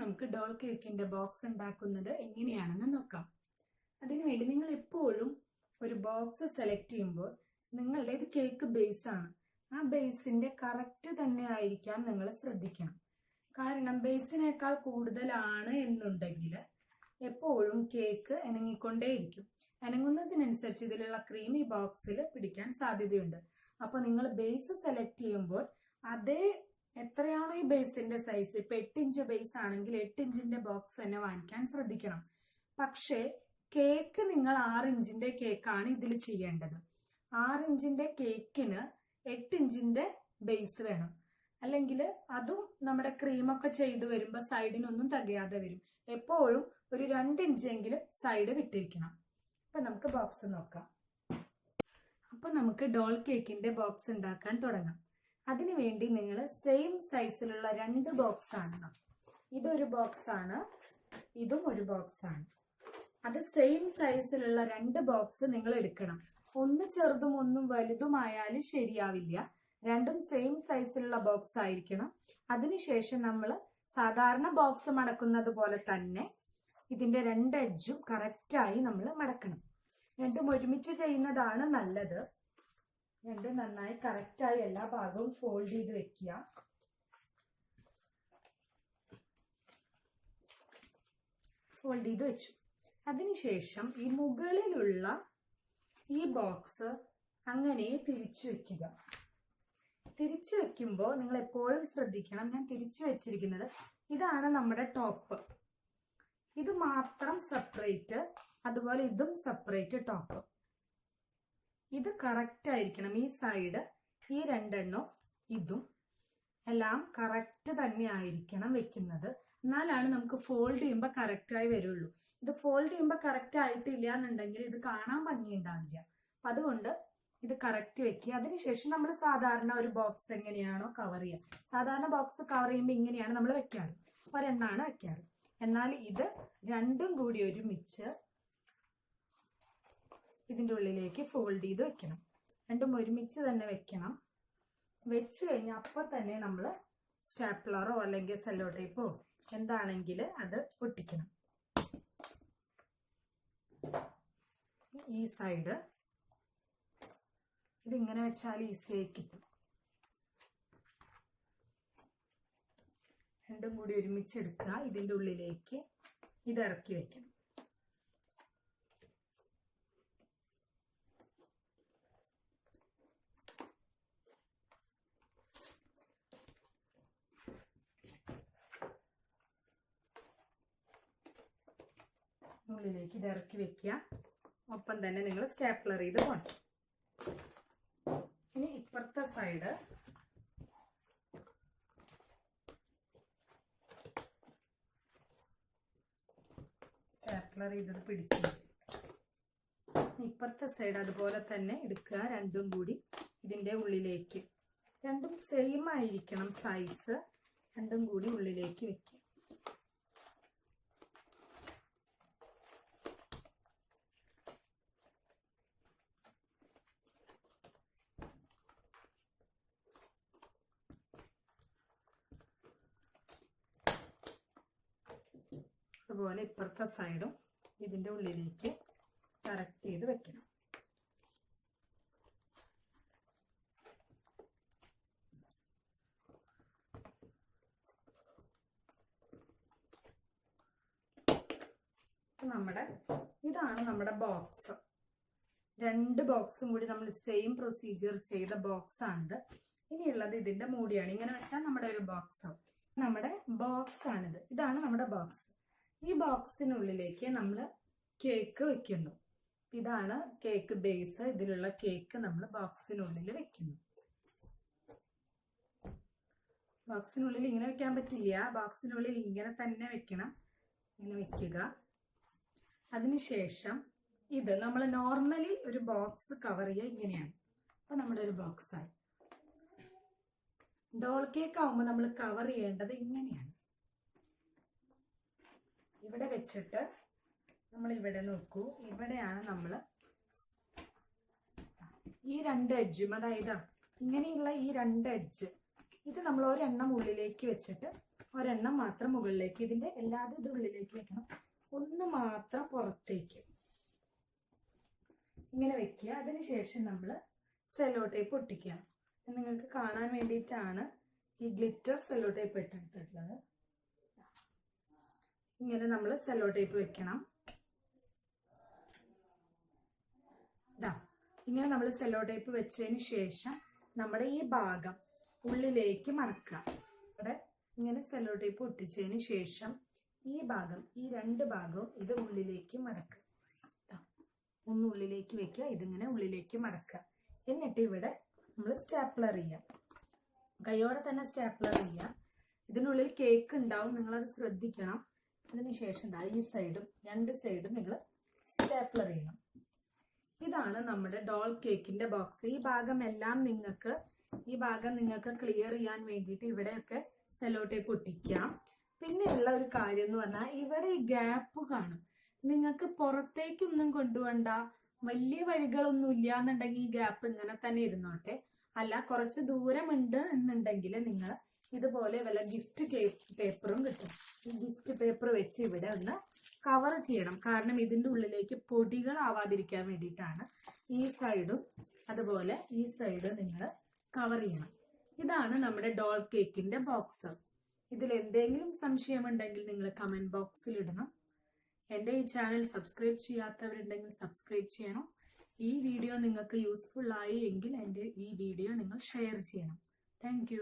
നമുക്ക് ഡോൾ കേക്കിന്റെ ബോക്സ് ഉണ്ടാക്കുന്നത് എങ്ങനെയാണെന്ന് നോക്കാം. അതിനുവേണ്ടി നിങ്ങൾ എപ്പോഴും ഒരു ബോക്സ് സെലക്ട് ചെയ്യുമ്പോൾ നിങ്ങളുടെ ഇത് കേക്ക് ബേസ് ആണ്, ആ ബേസിന്റെ കറക്റ്റ് തന്നെ ആയിരിക്കാൻ നിങ്ങൾ ശ്രദ്ധിക്കണം. കാരണം ബേസിനേക്കാൾ കൂടുതലാണ് എന്നുണ്ടെങ്കിൽ എപ്പോഴും കേക്ക് അനങ്ങിക്കൊണ്ടേയിരിക്കും. അനങ്ങുന്നതിനനുസരിച്ച് ഇതിലുള്ള ക്രീം ഈ ബോക്സിൽ പിടിക്കാൻ സാധ്യതയുണ്ട്. അപ്പൊ നിങ്ങൾ ബേസ് സെലക്ട് ചെയ്യുമ്പോൾ അതേ എത്രയാണോ ഈ ബേസിന്റെ സൈസ്, ഇപ്പൊ 8 ഇഞ്ച് ബേസ് ആണെങ്കിൽ 8 ഇഞ്ചിന്റെ ബോക്സ് തന്നെ വാങ്ങിക്കാൻ ശ്രദ്ധിക്കണം. പക്ഷേ കേക്ക് നിങ്ങൾ 6 ഇഞ്ചിന്റെ കേക്കാണ് ഇതിൽ ചെയ്യേണ്ടത്. 6 ഇഞ്ചിന്റെ കേക്കിന് 8 ഇഞ്ചിന്റെ ബേസ് വേണം. അല്ലെങ്കിൽ അതും നമ്മുടെ ക്രീമൊക്കെ ചെയ്ത് വരുമ്പോൾ സൈഡിനൊന്നും തികയാതെ വരും. എപ്പോഴും ഒരു 2 ഇഞ്ചെങ്കിലും സൈഡ് വിട്ടിരിക്കണം. അപ്പൊ നമുക്ക് ബോക്സ് നോക്കാം. അപ്പൊ നമുക്ക് ഡോൾ കേക്കിന്റെ ബോക്സ് ഉണ്ടാക്കാൻ തുടങ്ങാം. അതിനുവേണ്ടി നിങ്ങൾ സെയിം സൈസിലുള്ള 2 ബോക്സ് ആണ്. ഇതൊരു ബോക്സ് ആണ്, ഇതും ഒരു ബോക്സ് ആണ്. അത് സെയിം സൈസിലുള്ള 2 ബോക്സ് നിങ്ങൾ എടുക്കണം. ഒന്ന് ചെറുതും ഒന്നും വലുതുമായാലും ശരിയാവില്ല. രണ്ടും സെയിം സൈസിലുള്ള ബോക്സ് ആയിരിക്കണം. അതിനുശേഷം നമ്മൾ സാധാരണ ബോക്സ് മടക്കുന്നത് പോലെ തന്നെ ഇതിന്റെ 2 എഡ്ജും കറക്റ്റായി നമ്മൾ മടക്കണം. രണ്ടും ഒരുമിച്ച് ചെയ്യുന്നതാണ് നല്ലത്. രണ്ടും നന്നായി കറക്റ്റായി എല്ലാ ഭാഗവും ഫോൾഡ് ചെയ്ത് വെക്കുക. ഫോൾഡ് ചെയ്ത് വെച്ചു. അതിനുശേഷം ഈ മുകളിലുള്ള ഈ ബോക്സ് അങ്ങനെ തിരിച്ചു വെക്കുക. തിരിച്ചു വെക്കുമ്പോൾ നിങ്ങൾ എപ്പോഴും ശ്രദ്ധിക്കണം, ഞാൻ തിരിച്ചു വെച്ചിരിക്കുന്നത് ഇതാണ് നമ്മുടെ ടോപ്പ്. ഇത് മാത്രം സെപ്പറേറ്റ്, അതുപോലെ ഇതും സെപ്പറേറ്റ് ടോപ്പ്. ഇത് കറക്റ്റ് ആയിരിക്കണം. ഈ സൈഡ്, ഈ 2 എണ്ണം, ഇതും എല്ലാം കറക്റ്റ് തന്നെ ആയിരിക്കണം വെക്കുന്നത്. എന്നാലാണ് നമുക്ക് ഫോൾഡ് ചെയ്യുമ്പോൾ കറക്റ്റായി വരുള്ളൂ. ഇത് ഫോൾഡ് ചെയ്യുമ്പോൾ കറക്റ്റ് ആയിട്ടില്ല എന്നുണ്ടെങ്കിൽ ഇത് കാണാൻ ഭംഗി ഉണ്ടാവില്ല. അപ്പൊ അതുകൊണ്ട് ഇത് കറക്റ്റ് വെക്കുക. അതിനുശേഷം നമ്മൾ സാധാരണ ഒരു ബോക്സ് എങ്ങനെയാണോ കവർ ചെയ്യുക, സാധാരണ ബോക്സ് കവർ ചെയ്യുമ്പോൾ ഇങ്ങനെയാണ് നമ്മൾ വെക്കാറ്, ഒരെണ്ണാണ് വെക്കാറ്. എന്നാൽ ഇത് രണ്ടും കൂടി ഒരുമിച്ച് ഇതിന്റെ ഉള്ളിലേക്ക് ഫോൾഡ് ചെയ്ത് വെക്കണം. രണ്ടും ഒരുമിച്ച് തന്നെ വെക്കണം. വെച്ച് കഴിഞ്ഞാൽ അപ്പോൾ തന്നെ നമ്മൾ സ്റ്റാപ്ലറോ അല്ലെങ്കിൽ സെല്ലോ ടേപ്പോ എന്താണെങ്കിൽ അത് ഒട്ടിക്കണം. ഈ സൈഡ് ഇതിങ്ങനെ വെച്ചാൽ ഈസിയായി കിട്ടും. രണ്ടും കൂടി ഒരുമിച്ചെടുക്കുക. ഇതിന്റെ ഉള്ളിലേക്ക് ഇത് ഇറക്കി വെക്കണം. ഉള്ളിലേക്ക് ഇത് ഇറക്കി വെക്കുക. ഒപ്പം തന്നെ നിങ്ങൾ സ്റ്റാപ്ലർ ചെയ്ത് പോകണം. ഇനി ഇപ്പുറത്തെ സൈഡ് സ്റ്റാപ്ലർ ചെയ്തത് പിടിച്ചു. ഇപ്പുറത്തെ സൈഡ് അതുപോലെ തന്നെ എടുക്കുക. രണ്ടും കൂടി ഇതിന്റെ ഉള്ളിലേക്ക്, രണ്ടും സെയിം ആയിരിക്കണം സൈസ്, രണ്ടും കൂടി ഉള്ളിലേക്ക് വെക്കുക. അതുപോലെ ഇപ്പുറത്തെ സൈഡും ഇതിന്റെ ഉള്ളിലേക്ക് കറക്റ്റ് ചെയ്ത് വെക്കണം. ഇതാണ് നമ്മുടെ ബോക്സ്. 2 ബോക്സും കൂടി നമ്മൾ സെയിം പ്രൊസീജിയർ ചെയ്ത ബോക്സ് ആണിത്. ഇനിയുള്ളത് ഇതിന്റെ മൂടിയാണ്. ഇങ്ങനെ വെച്ചാൽ നമ്മുടെ ഒരു ബോക്സ് ആവും. നമ്മുടെ ബോക്സ് ആണിത്. ഇതാണ് നമ്മുടെ ബോക്സ്. ഈ ബോക്സിനുള്ളിലേക്ക് നമ്മൾ കേക്ക് വെക്കുന്നു. ഇതാണ് കേക്ക് ബേസ്. ഇതിലുള്ള കേക്ക് നമ്മൾ ബോക്സിനുള്ളിൽ വെക്കുന്നു. ബോക്സിനുള്ളിൽ ഇങ്ങനെ വെക്കാൻ പറ്റില്ല, ബോക്സിനുള്ളിൽ ഇങ്ങനെ തന്നെ വെക്കണം. ഇങ്ങനെ വെക്കുക. അതിനുശേഷം ഇത് നമ്മൾ നോർമലി ഒരു ബോക്സ് കവർ ചെയ്യുക ഇങ്ങനെയാണ്. അപ്പൊ നമ്മുടെ ഒരു ബോക്സ് ആയി. ഡോൾ കേക്ക് ആവുമ്പോൾ നമ്മൾ കവർ ചെയ്യേണ്ടത് ഇങ്ങനെയാണ്. ഇവിടെ വെച്ചിട്ട് നമ്മൾ ഇവിടെ നോക്കൂ, ഇവിടെയാണ് നമ്മൾ ഈ 2 എഡ്ജും, അതായത് ഇങ്ങനെയുള്ള ഈ 2 എഡ്ജ്, ഇത് നമ്മൾ ഒരെണ്ണം ഉള്ളിലേക്ക് വെച്ചിട്ട് ഒരെണ്ണം മാത്രം മുകളിലേക്ക്, ഇതിന്റെ എല്ലാതും ഇത് ഉള്ളിലേക്ക് വെക്കണം, ഒന്ന് മാത്രം പുറത്തേക്ക് ഇങ്ങനെ വെക്കുക. അതിനുശേഷം നമ്മൾ സെല്ലോ ടേപ്പ് ഒട്ടിക്കുക. നിങ്ങൾക്ക് കാണാൻ വേണ്ടിയിട്ടാണ് ഈ ഗ്ലിറ്റർ സെല്ലോ ടേപ്പ് ഇട്ടെടുത്തിട്ടുള്ളത്. ഇങ്ങനെ നമ്മൾ സെല്ലോ ടേപ്പ് വെക്കണം. ഇങ്ങനെ നമ്മൾ സെല്ലോ ടേപ്പ് വെച്ചതിന് ശേഷം നമ്മുടെ ഈ ഭാഗം ഉള്ളിലേക്ക് മടക്കുക. ഇവിടെ ഇങ്ങനെ സെല്ലോ ടേപ്പ് ഒട്ടിച്ചതിന് ശേഷം ഈ ഭാഗം, ഈ രണ്ട് ഭാഗവും ഇത് ഉള്ളിലേക്ക് മടക്കുക. ഒന്ന് ഉള്ളിലേക്ക് വെക്കുക, ഇതിങ്ങനെ ഉള്ളിലേക്ക് മടക്കുക. എന്നിട്ട് ഇവിടെ നമ്മൾ സ്റ്റാപ്ലർ ചെയ്യാം. കൈയോടെ തന്നെ സ്റ്റാപ്ലർ ചെയ്യാം. ഇതിനുള്ളിൽ കേക്ക് ഉണ്ടാവും, നിങ്ങളത് ശ്രദ്ധിക്കണം. അതിനുശേഷം ഈ സൈഡും രണ്ട് സൈഡും നിങ്ങൾ സ്റ്റാപ്ലർ ചെയ്യണം. ഇതാണ് നമ്മുടെ ഡോൾ കേക്കിന്റെ ബോക്സ്. ഈ ഭാഗം നിങ്ങൾക്ക് ക്ലിയർ ചെയ്യാൻ വേണ്ടിയിട്ട് ഇവിടെയൊക്കെ സെല്ലോ ടേപ്പ് ഒട്ടിക്കാം. പിന്നെയുള്ള ഒരു കാര്യം എന്ന് പറഞ്ഞാൽ ഇവിടെ ഈ ഗ്യാപ്പ് കാണും. നിങ്ങൾക്ക് പുറത്തേക്കൊന്നും കൊണ്ടുപോകണ്ട, വലിയ വഴികളൊന്നും ഇല്ല എന്നുണ്ടെങ്കിൽ ഈ ഗ്യാപ്പ് ഇങ്ങനെ തന്നെ ഇരുന്നോട്ടെ. അല്ല, കുറച്ച് ദൂരമുണ്ട് എന്നുണ്ടെങ്കിൽ നിങ്ങൾ ഇതുപോലെ വല്ല ഗിഫ്റ്റ് പേപ്പറും കിട്ടും. ഈ ഗിഫ്റ്റ് പേപ്പർ വെച്ച് ഇവിടെ ഒന്ന് കവർ ചെയ്യണം. കാരണം ഇതിന്റെ ഉള്ളിലേക്ക് പൊടികൾ ആവാതിരിക്കാൻ വേണ്ടിയിട്ടാണ്. ഈ സൈഡും അതുപോലെ ഈ സൈഡും നിങ്ങൾ കവർ ചെയ്യണം. ഇതാണ് നമ്മുടെ ഡോൾ കേക്കിന്റെ ബോക്സ്. ഇതിൽ എന്തെങ്കിലും സംശയമുണ്ടെങ്കിൽ നിങ്ങൾ കമന്റ് ബോക്സിൽ ഇടണം. എൻ്റെ ഈ ചാനൽ സബ്സ്ക്രൈബ് ചെയ്യാത്തവരുണ്ടെങ്കിൽ സബ്സ്ക്രൈബ് ചെയ്യണം. ഈ വീഡിയോ നിങ്ങൾക്ക് യൂസ്ഫുൾ ആയി എങ്കിൽ എൻ്റെ ഈ വീഡിയോ നിങ്ങൾ ഷെയർ ചെയ്യണം. താങ്ക്